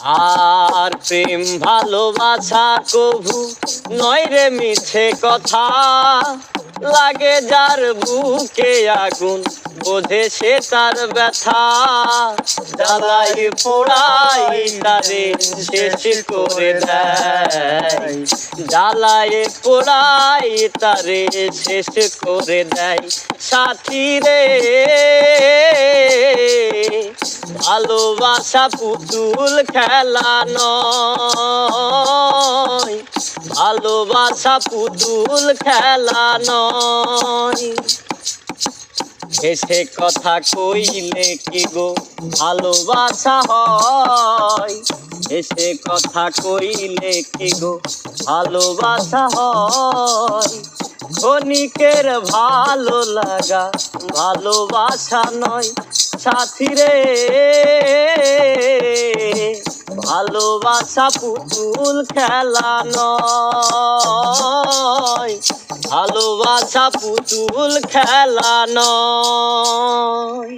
আর প্রেম ভালোবাসা কভু নয় রে মিছে কথা, লাগে যার বুকে আগুন বোঝে সে তার ব্যথা। জ্বালাই পোড়াই তারে শেষ করে দেয়, জ্বালাই পোড়াই তারে শেষ করে দেয়। সাথী রে ভালোবাসা পুতুল খেলা নয়, ভালোবাসা পুতুল খেলা নয়। হেসে কথা কইলে কি গো ভালোবাসা হয়, হেসে কথা কইলে কি গো ভালোবাসা হয়। ক্ষণিকের ভালো লাগা ভালোবাসা নয়। সাথী রে ভালোবাসা পুতুল খেলা নয়, ভালোবাসা পুতুল খেলা নয়।